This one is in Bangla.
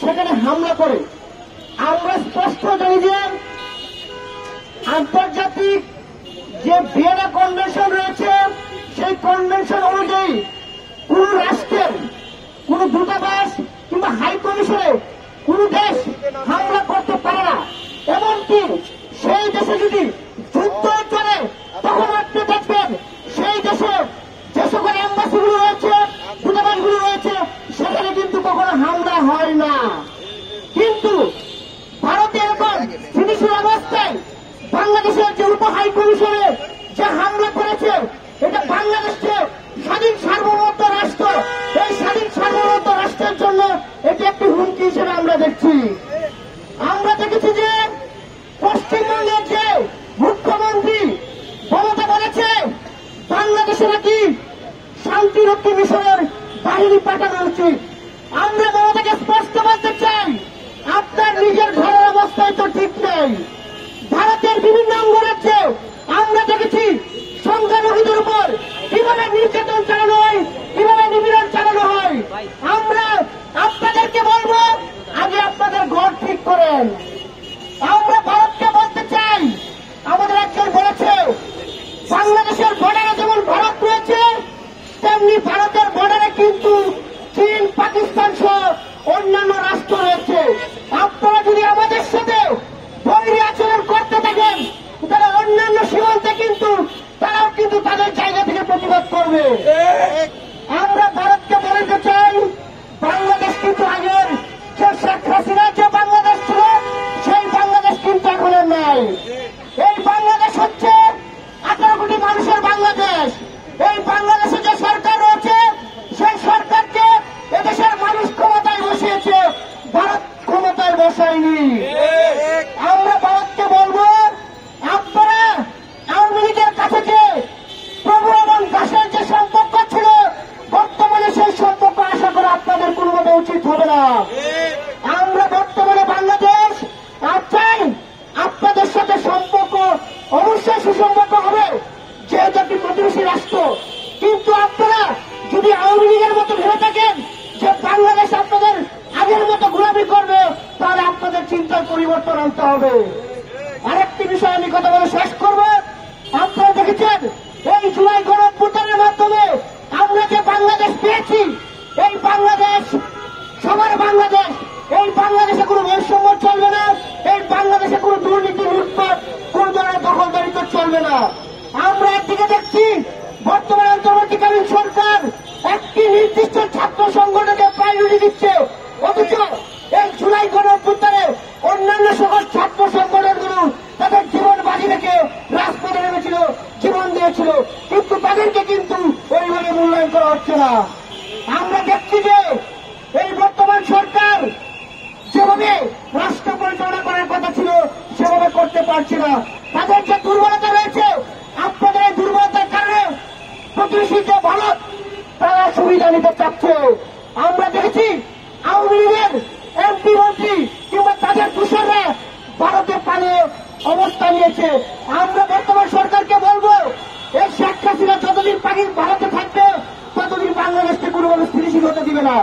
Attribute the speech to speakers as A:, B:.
A: সেখানে হামলা করে। আমরা স্পষ্ট জানি যে আন্তর্জাতিক যে ভিয়েনা কনভেনশন রয়েছে সেই কনভেনশন অনুযায়ী কোন রাষ্ট্রের কোন দূতাবাস কিংবা হাই কমিশনে কোন দেশ হামলা করতে পারে না। এমনকি সেই দেশে যদি যুদ্ধ চলে তখন আপনি দেখবেন সেই দেশে যে সকল এম্বাসিগুলো রয়েছে দূতাবাসগুলো রয়েছে সেখানে কিন্তু কখনো হামলা হয় না। কিন্তু ভারতে এখন স্থিতিশীল অবস্থায় বাংলাদেশের যে উপ হাই কমিশনে যে হামলা করেছে এটা বাংলাদেশকে স্বাধীন সার্বভৌমত্ব রাষ্ট্র, এই স্বাধীন সার্বভৌমত্ব রাষ্ট্রের জন্য এটি একটি হুমকি হিসেবে আমরা দেখছি। আমরা দেখেছি যে পশ্চিমবঙ্গের যে মুখ্যমন্ত্রী মমতা বলেছে বাংলাদেশে নাকি শান্তিরক্ষী মিশনের বাহিনী পাঠানো উচিত। আমরা মমতাকে স্পষ্ট বলতে চাই আপনার নিজের ঘরের অবস্থায় তো ঠিক নেই। ভারতের বিভিন্ন অঙ্গরাজ্যে আমরা দেখেছি সংখ্যালঘুদের উপর কিভাবে নির্যাতন চালানো হয়, কিভাবে নিপীড়ন চালানো হয়। আমরা আপনাদেরকে বলবো আগে আপনাদের ঘর ঠিক করেন। আমরা ভারতকে বলতে চাই, আমাদের একজন বলেছে বাংলাদেশের বর্ডারে যেমন ভারত রয়েছে তেমনি ভারতের বর্ডারে কিন্তু চীন পাকিস্তান সহ অন্যান্য রাষ্ট্র রয়েছে। আপনারা যদি আমাদের সাথে বৈরী আচরণ করতে থাকেন তারা অন্যান্য সীমান্তে কিন্তু তারাও কিন্তু তাদের জায়গা থেকে প্রতিবাদ করবে। আমরা ভারতকে বলতে চাই বাংলাদেশ কিন্তু আগের যে শেখ হাসিনার যে বাংলাদেশ ছিল সেই বাংলাদেশ কিন্তু এখন আর নাই। এই বাংলাদেশ হচ্ছে 18 কোটি মানুষের বাংলাদেশ। এই বাংলাদেশে যে সরকার রয়েছে সেই সরকারকে এদেশের মানুষ ক্ষমতায় বসিয়েছে, ভারত ক্ষমতায় বসায়নি। আমরা ভারতকে বলবো আপনারা আওয়ামী লীগের কাছে যে প্রভু এবং দাসের যে সম্পর্ক ছিল বর্তমানে সেই সম্পর্ক আশা করা আপনাদের কোনোভাবে উচিত হবে না। আমরা বর্তমানে বাংলাদেশ চাই আপনাদের সাথে সম্পর্ক অবশ্যই সুসম্পর্ক হবে যেহেতু একটি প্রতিবেশী রাষ্ট্র। কিন্তু আপনারা যদি আওয়ামী লীগের মতো ভেবে থাকেন যে বাংলাদেশ আপনাদের আগের মতো গোলামি করবে তাহলে আপনাদের চিন্তার পরিবর্তন আনতে হবে। আরেকটি বিষয় আমি কথা বলে শেষ করব। আপনারা দেখেছেন এই জুলাই গণঅভ্যুত্থানের মাধ্যমে আমরা যে বাংলাদেশ পেয়েছি এই বাংলাদেশ সবার বাংলাদেশ। এই বাংলাদেশে কোনো বৈষম্য চলবে না, এই বাংলাদেশে কোনো দুর্নীতি লুটপাট কোন ধরনের দখলদারিত্ব চলবে না। আমরা একদিকে দেখছি বর্তমান অন্তর্বর্তীকালীন সরকার একটি নির্দিষ্ট ছাত্র সংগঠনকে প্রায়োরিটি দিচ্ছে, অথচ এই জুলাই গণঅভ্যুত্থানে অন্যান্য সকল ছাত্র সংগঠনগুলো তাদের জীবন বাজি রেখে রাজপথে নেমেছিল, জীবন দিয়েছিল, কিন্তু তাদেরকে কিন্তু ওইভাবে মূল্যায়ন করা হচ্ছে না। আমরা দেখছি যে এই বর্তমান সরকার যেভাবে রাষ্ট্র পরিচালনা করার কথা ছিল সেভাবে করতে পারছে না। তাদের যে দুর্বলতা রয়েছে আপনাদের এই দুর্বলতার কারণে প্রতিবেশী যে ভারত তারা সুবিধা নিতে চাচ্ছে। আমরা দেখেছি আওয়ামী লীগের এমপি মন্ত্রী কিংবা তাদের দূষণরা ভারতের পানে অবস্থান নিয়েছে। আমরা বর্তমান সরকারকে বলবো এই শেখ হাসিনা যতদিন ভারতে থাকবে ততদিন বাংলাদেশকে কোনোভাবে স্থিতিশীল হতে দিবে না।